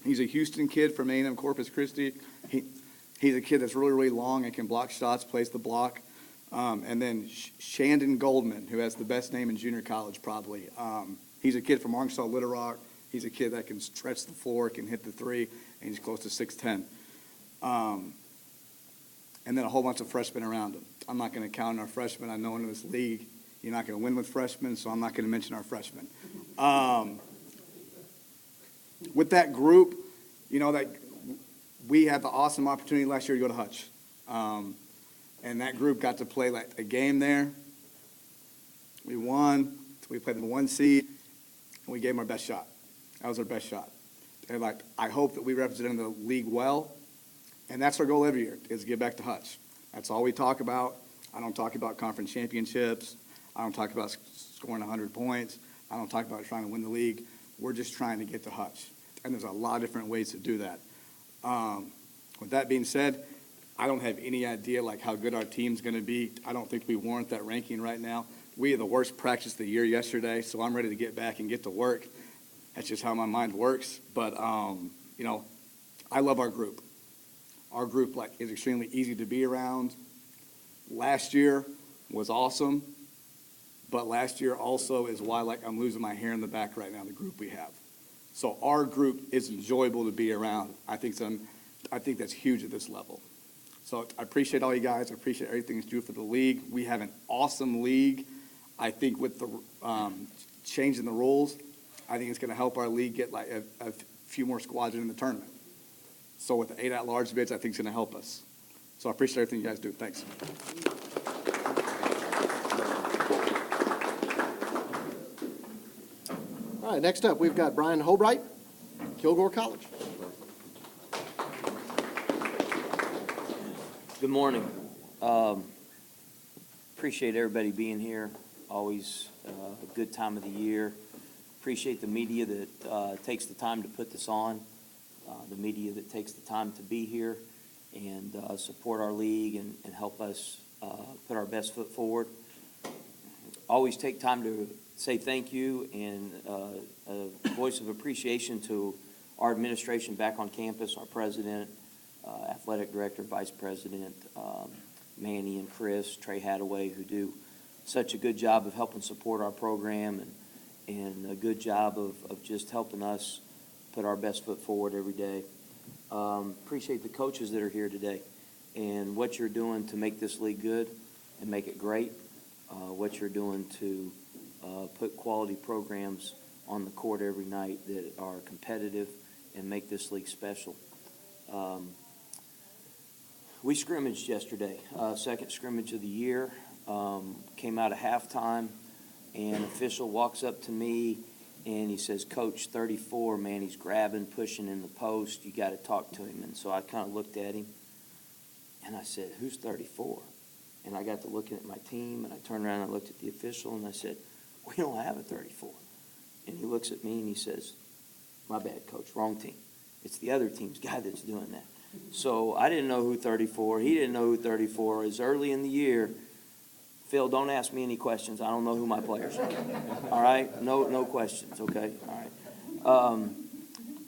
he's a Houston kid from A&M Corpus Christi. He's a kid that's really, really long and can block shots, plays the block. And then Shandon Goldman, who has the best name in junior college probably. He's a kid from Arkansas Little Rock. He's a kid that can stretch the floor, can hit the 3, and he's close to 6'10". And then a whole bunch of freshmen around him. I'm not going to count on our freshmen. I know in this league you're not going to win with freshmen, so I'm not going to mention our freshmen. With that group, you know, that we had the awesome opportunity last year to go to Hutch. And that group got to play like a game there. We won. We played the 1 seed, and we gave them our best shot. That was our best shot. And like, I hope that we represented the league well, and that's our goal every year, is to get back to Hutch. That's all we talk about. I don't talk about conference championships. I don't talk about scoring 100 points. I don't talk about trying to win the league. We're just trying to get to Hutch. And there's a lot of different ways to do that. With that being said, I don't have any idea like how good our team's going to be. I don't think we warrant that ranking right now. We had the worst practice of the year yesterday, so I'm ready to get back and get to work. That's just how my mind works. But, you know, I love our group. Our group like is extremely easy to be around. Last year was awesome, but last year also is why like I'm losing my hair in the back right now, the group we have. So our group is enjoyable to be around. I think I think that's huge at this level. So I appreciate all you guys. I appreciate everything that's due for the league. We have an awesome league. I think with the changing the rules, I think it's going to help our league get like a few more squads in the tournament. So with the 8 at-large bids, I think it's going to help us. So I appreciate everything you guys do. Thanks. All right, next up, we've got Brian Holbright, Kilgore College. Good morning. Appreciate everybody being here. Always a good time of the year. Appreciate the media that takes the time to put this on, the media that takes the time to be here and support our league and help us put our best foot forward. Always take time to say thank you and a voice of appreciation to our administration back on campus, our president, athletic director, vice president, Manny and Chris, Trey Hadaway, who do such a good job of helping support our program and a good job of just helping us put our best foot forward every day. Appreciate the coaches that are here today and what you're doing to make this league good and make it great, what you're doing to put quality programs on the court every night that are competitive and make this league special. We scrimmaged yesterday, second scrimmage of the year, came out of halftime, and an official walks up to me and he says, "Coach, 34, man, he's grabbing, pushing in the post. You got to talk to him." And so I kind of looked at him and I said, "Who's 34?" And I got to looking at my team and I turned around and I looked at the official and I said, "We don't have a 34. And he looks at me and he says, "My bad, Coach, wrong team. It's the other team's guy that's doing that." So I didn't know who 34, he didn't know who 34 is. Early in the year, Phil, don't ask me any questions. I don't know who my players are. All right? No questions, okay? All right.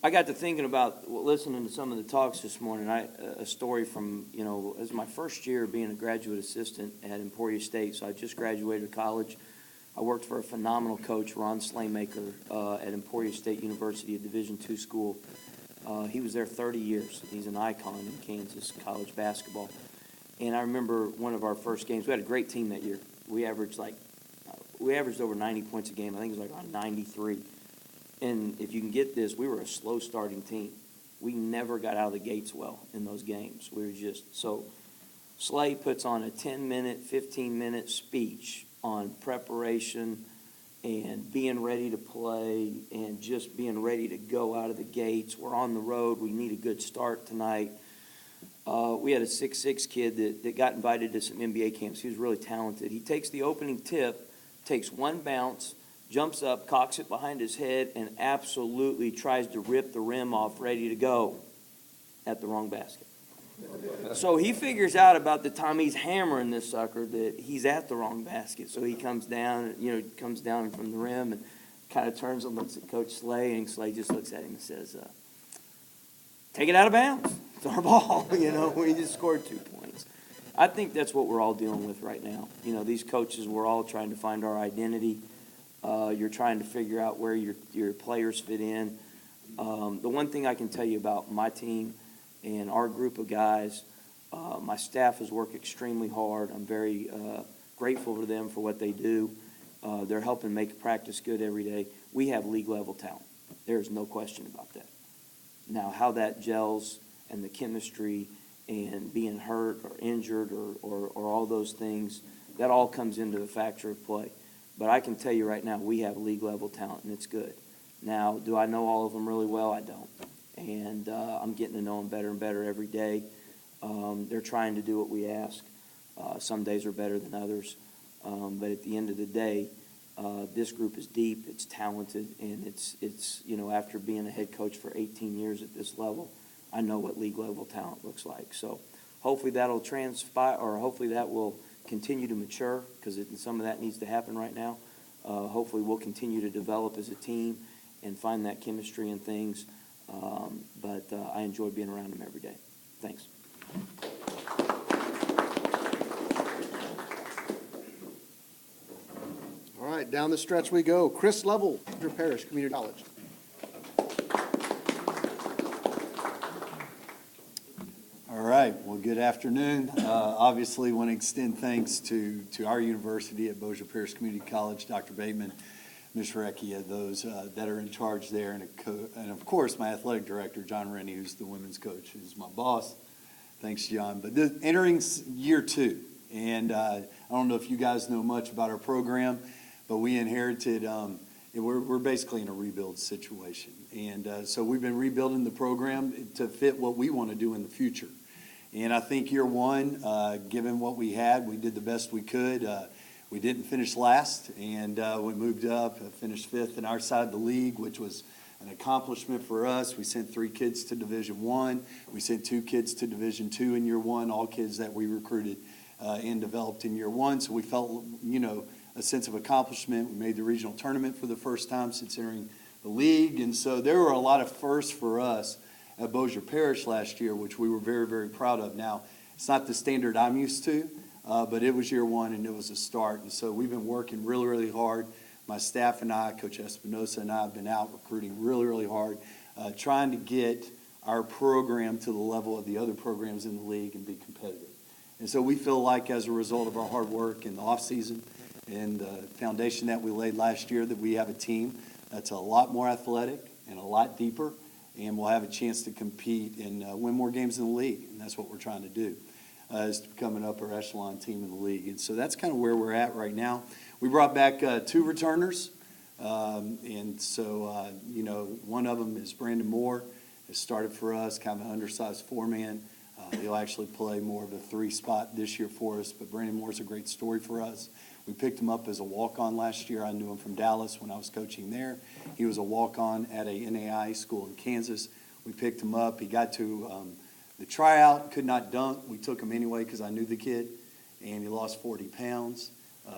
I got to thinking about listening to some of the talks this morning. A story from, it was my first year being a graduate assistant at Emporia State, so I just graduated college. I worked for a phenomenal coach, Ron Slaymaker, at Emporia State University, a Division II school. He was there 30 years. He's an icon in Kansas college basketball. And I remember one of our first games. We had a great team that year. We averaged over 90 points a game. I think it was like around 93. And if you can get this, we were a slow starting team. We never got out of the gates well in those games. We were just so. Slay puts on a 10-minute, 15-minute speech on preparation and being ready to play and just being ready to go out of the gates. We're on the road. We need a good start tonight. We had a 6'6" kid that got invited to some NBA camps. He was really talented. He takes the opening tip, takes one bounce, jumps up, cocks it behind his head, and absolutely tries to rip the rim off, ready to go, at the wrong basket. So he figures out about the time he's hammering this sucker that he's at the wrong basket. So he comes down, comes down from the rim and kind of turns and looks at Coach Slay, and Slay just looks at him and says, "Take it out of bounds. It's our ball." We just scored 2 points. I think that's what we're all dealing with right now. These coaches, we're all trying to find our identity. You're trying to figure out where your players fit in. The one thing I can tell you about my team and our group of guys, my staff has worked extremely hard. I'm very grateful to them for what they do. They're helping make practice good every day. We have league-level talent. There's no question about that. Now, how that gels and the chemistry and being hurt or injured or all those things, that all comes into the factor of play. But I can tell you right now, we have league-level talent, and it's good. Now, do I know all of them really well? I don't. And I'm getting to know them better and better every day. They're trying to do what we ask. Some days are better than others. But at the end of the day, this group is deep, it's talented, and it's after being a head coach for 18 years at this level, I know what league-level talent looks like. So hopefully that'll transpire, or hopefully that will continue to mature, because some of that needs to happen right now. Hopefully we'll continue to develop as a team and find that chemistry and things. But I enjoy being around them every day. Thanks. All right, down the stretch we go. Chris Lovell, Andrew Parish Community College. good afternoon. Obviously, want to extend thanks to our university at Bossier Parish Community College, Dr. Bateman, Ms. Recchia, those that are in charge there, and of course, my athletic director, John Rennie, who's the women's coach, who's my boss. Thanks, John. But entering year 2, and I don't know if you guys know much about our program, but we inherited, we're basically in a rebuild situation. And so we've been rebuilding the program to fit what we want to do in the future. And I think year 1, given what we had, we did the best we could. We didn't finish last, and we moved up, finished 5th in our side of the league, which was an accomplishment for us. We sent 3 kids to Division I. We sent 2 kids to Division II in year 1, all kids that we recruited and developed in year 1. So we felt, a sense of accomplishment. We made the regional tournament for the first time since entering the league. And so there were a lot of firsts for us at Bossier Parish last year, which we were very, very proud of. Now, it's not the standard I'm used to, but it was year 1 and it was a start. And so we've been working really, really hard. My staff and I, Coach Espinosa and I, have been out recruiting really, really hard, trying to get our program to the level of the other programs in the league and be competitive. And so we feel like as a result of our hard work in the offseason and the foundation that we laid last year, that we have a team that's a lot more athletic and a lot deeper, and we'll have a chance to compete and win more games in the league. And that's what we're trying to do, is to become an upper echelon team in the league. And so that's kind of where we're at right now. We brought back 2 returners, and so, one of them is Brandon Moore. Has started for us, kind of an undersized 4-man. He'll actually play more of a 3 spot this year for us, but Brandon Moore's a great story for us. We picked him up as a walk-on last year. I knew him from Dallas when I was coaching there. He was a walk-on at a NAI school in Kansas. We picked him up. He got to the tryout, could not dunk. We took him anyway because I knew the kid, and he lost 40 pounds.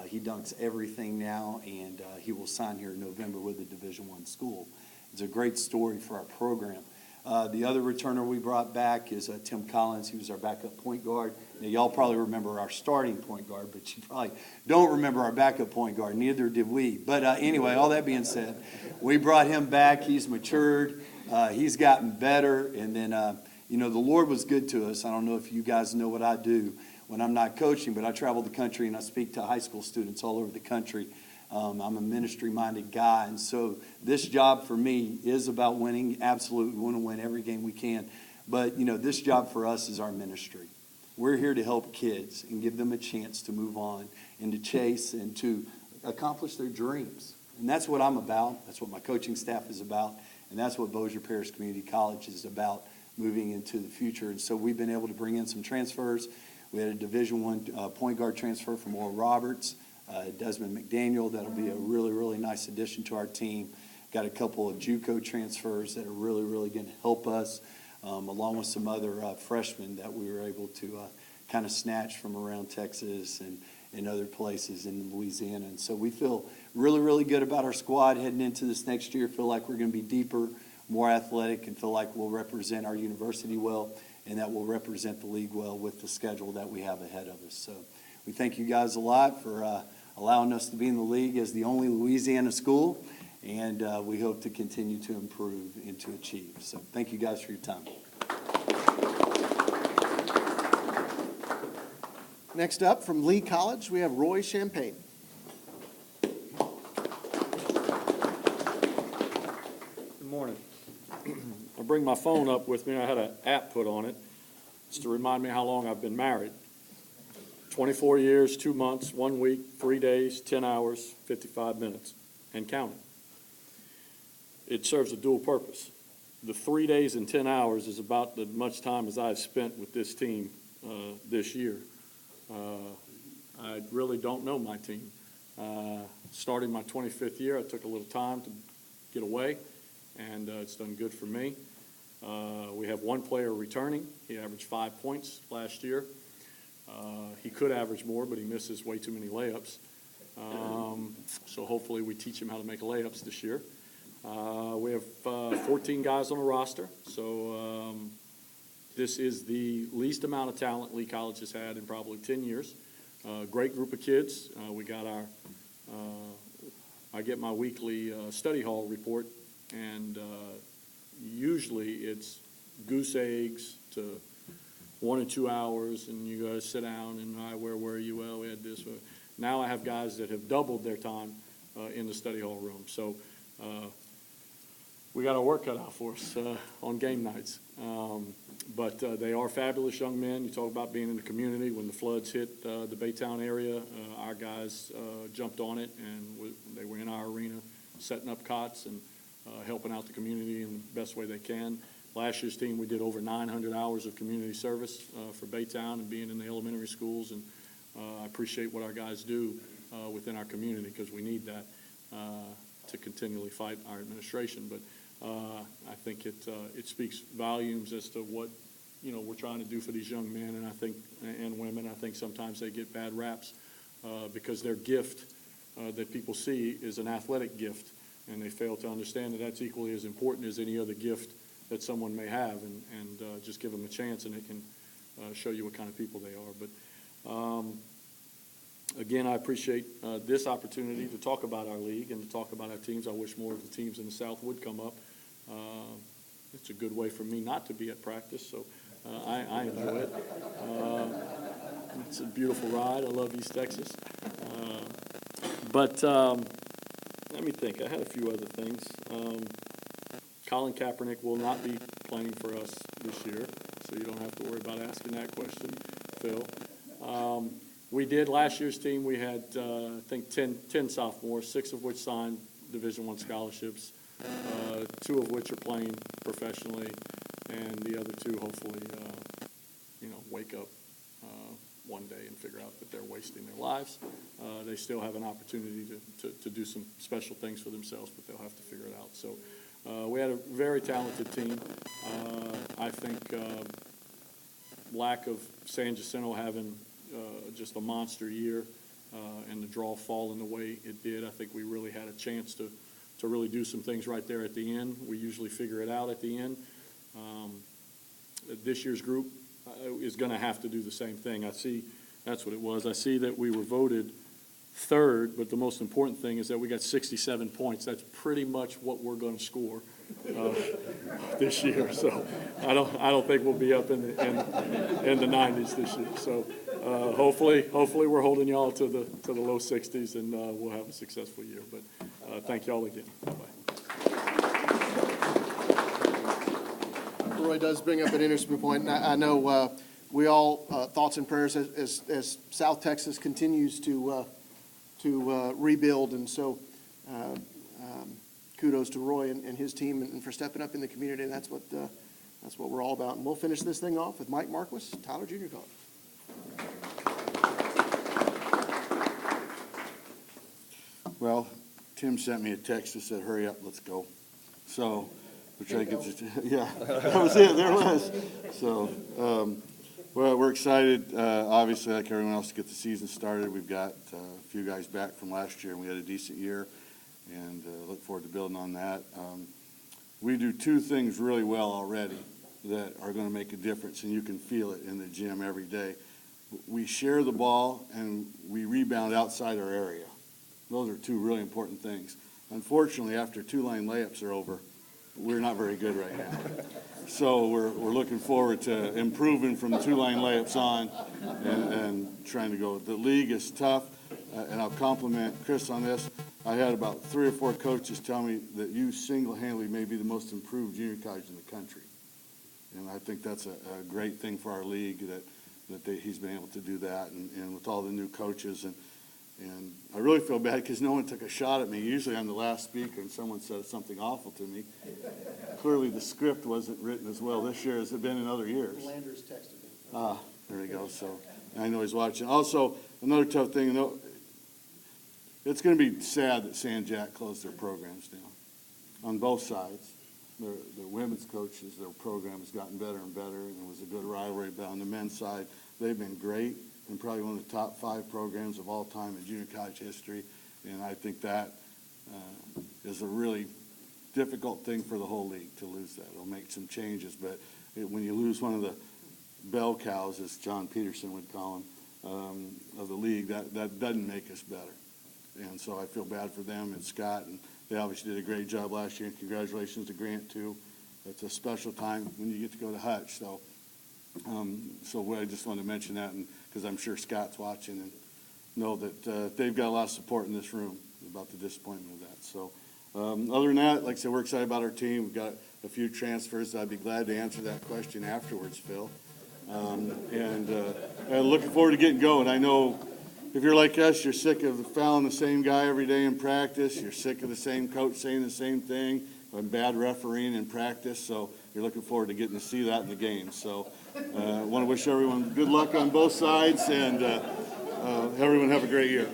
He dunks everything now, and he will sign here in November with a Division I school. It's a great story for our program. The other returner we brought back is Tim Collins. He was our backup point guard. Now, y'all probably remember our starting point guard, but you probably don't remember our backup point guard. Neither did we. But anyway, all that being said, we brought him back. He's matured. He's gotten better. And then, the Lord was good to us. I don't know if you guys know what I do when I'm not coaching, but I travel the country and I speak to high school students all over the country. I'm a ministry-minded guy, and so this job for me is about winning. Absolutely, we want to win every game we can. But, this job for us is our ministry. We're here to help kids and give them a chance to move on and to chase and to accomplish their dreams. And that's what I'm about. That's what my coaching staff is about. And that's what Bossier Parish Community College is about moving into the future. And so we've been able to bring in some transfers. We had a Division I point guard transfer from Oral Roberts. Desmond McDaniel, that'll be a really, really nice addition to our team. Got a couple of JUCO transfers that are really, really going to help us, along with some other freshmen that we were able to kind of snatch from around Texas and other places in Louisiana. And so we feel really, really good about our squad heading into this next year. Feel like we're going to be deeper, more athletic, and feel like we'll represent our university well and that we'll represent the league well with the schedule that we have ahead of us. So we thank you guys a lot for allowing us to be in the league as the only Louisiana school, and we hope to continue to improve and to achieve. So thank you guys for your time. Next up, from Lee College, we have Roy Champagne. Good morning. I bring my phone up with me. I had an app put on it. It's to remind me how long I've been married. 24 years, 2 months, 1 week, 3 days, 10 hours, 55 minutes, and counting. It serves a dual purpose. The 3 days and 10 hours is about as much time as I've spent with this team this year. I really don't know my team. Starting my 25th year, I took a little time to get away, and it's done good for me. We have 1 player returning. He averaged 5 points last year. He could average more, but he misses way too many layups. So hopefully we teach him how to make layups this year. We have 14 guys on the roster. So this is the least amount of talent Lee College has had in probably 10 years. Great group of kids. We got I get my weekly study hall report, and usually it's goose eggs to 1 or 2 hours, and you go sit down, and, all right, where were you? Well, we had this. Now I have guys that have doubled their time in the study hall room. So we got our work cut out for us on game nights. But they are fabulous young men. You talk about being in the community. When the floods hit the Baytown area, our guys jumped on it, and they were in our arena setting up cots and helping out the community in the best way they can. Last year's team, we did over 900 hours of community service for Baytown and being in the elementary schools. And I appreciate what our guys do within our community, because we need that to continually fight our administration. But I think it speaks volumes as to what, you know, we're trying to do for these young men, and I think, and women. I think sometimes they get bad raps because their gift that people see is an athletic gift, and they fail to understand that that's equally as important as any other gift that someone may have, and just give them a chance, and they can show you what kind of people they are. But again, I appreciate this opportunity to talk about our league and to talk about our teams. I wish more of the teams in the South would come up. It's a good way for me not to be at practice, so I enjoy it. It's a beautiful ride. I love East Texas. But let me think. I had a few other things. Colin Kaepernick will not be playing for us this year, so you don't have to worry about asking that question, Phil. We did last year's team. We had, I think, 10 sophomores, 6 of which signed Division I scholarships, 2 of which are playing professionally, and the other 2 hopefully, wake up one day and figure out that they're wasting their lives. They still have an opportunity to do some special things for themselves, but they'll have to figure it out. So we had a very talented team. I think lack of San Jacinto having just a monster year and the draw falling the way it did, I think we really had a chance to really do some things right there at the end. We usually figure it out at the end. This year's group is going to have to do the same thing. I see that's what it was. I see that we were voted 3rd, but the most important thing is that we got 67 points. That's pretty much what we're going to score this year. So I don't think we'll be up in the 90s this year. So hopefully we're holding y'all to the low 60s, and we'll have a successful year. But thank y'all again. Bye-bye. Roy does bring up an interesting point, and I know we all thoughts and prayers as South Texas continues to rebuild, and so kudos to Roy and his team and for stepping up in the community. And that's what we're all about. And we'll finish this thing off with Mike Marquis, Tyler Junior College. Well, Tim sent me a text that said, "Hurry up, let's go." So we're trying to get this. Yeah, that was it. There it was. So. Well, we're excited, obviously, like everyone else, to get the season started. We've got a few guys back from last year, and we had a decent year, and look forward to building on that. We do 2 things really well already that are going to make a difference, and you can feel it in the gym every day. We share the ball, and we rebound outside our area. Those are 2 really important things. Unfortunately, after 2-line layups are over, we're not very good right now. So we're looking forward to improving from the 2-line layups on and trying to go. The league is tough, and I'll compliment Chris on this. I had about 3 or 4 coaches tell me that you single-handedly may be the most improved junior college in the country. And I think that's a great thing for our league that he's been able to do that, and with all the new coaches. And I really feel bad because no one took a shot at me. Usually I'm the last speaker and someone says something awful to me. Clearly the script wasn't written as well this year as it been in other years. Landers texted me. There you go. So I know he's watching. Also, another tough thing, it's going to be sad that San Jack closed their programs down on both sides. The women's coaches, their program has gotten better and better, and it was a good rivalry. But on the men's side, they've been great, and probably one of the top 5 programs of all time in junior college history. And I think that is a really difficult thing for the whole league to lose that. It'll make some changes, but when you lose one of the bell cows, as John Peterson would call them, of the league, that doesn't make us better. And so I feel bad for them and Scott, and they obviously did a great job last year, and congratulations to Grant, too. It's a special time when you get to go to Hutch, so So I just wanted to mention that, and, because I'm sure Scott's watching, and know that they've got a lot of support in this room about the disappointment of that. So, other than that, like I said, we're excited about our team. We've got a few transfers. I'd be glad to answer that question afterwards, Phil. And looking forward to getting going. I know if you're like us, you're sick of fouling the same guy every day in practice. You're sick of the same coach saying the same thing, and bad refereeing in practice. So you're looking forward to getting to see that in the game. So I want to wish everyone good luck on both sides, and everyone have a great year.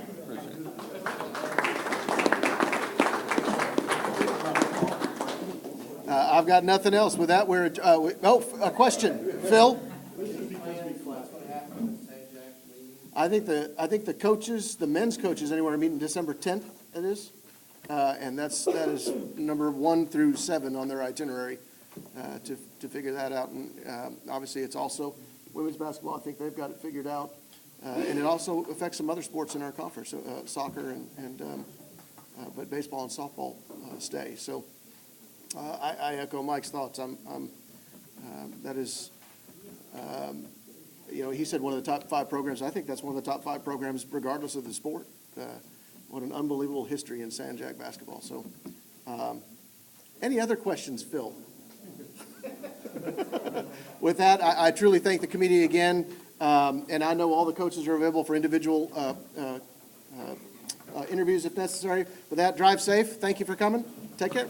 I've got nothing else. With that, we're, a question. Phil? I think the coaches, the men's coaches anywhere, are meeting December 10th, it is. And that is number 1 through 7 on their itinerary to figure that out. And obviously, it's also women's basketball. I think they've got it figured out. And it also affects some other sports in our conference, soccer but baseball and softball stay. So I echo Mike's thoughts. That is, he said one of the top 5 programs. I think that's one of the top 5 programs regardless of the sport. What an unbelievable history in San Jac basketball. So any other questions, Phil? With that, I truly thank the committee again. And I know all the coaches are available for individual interviews if necessary. With that, drive safe. Thank you for coming. Take care.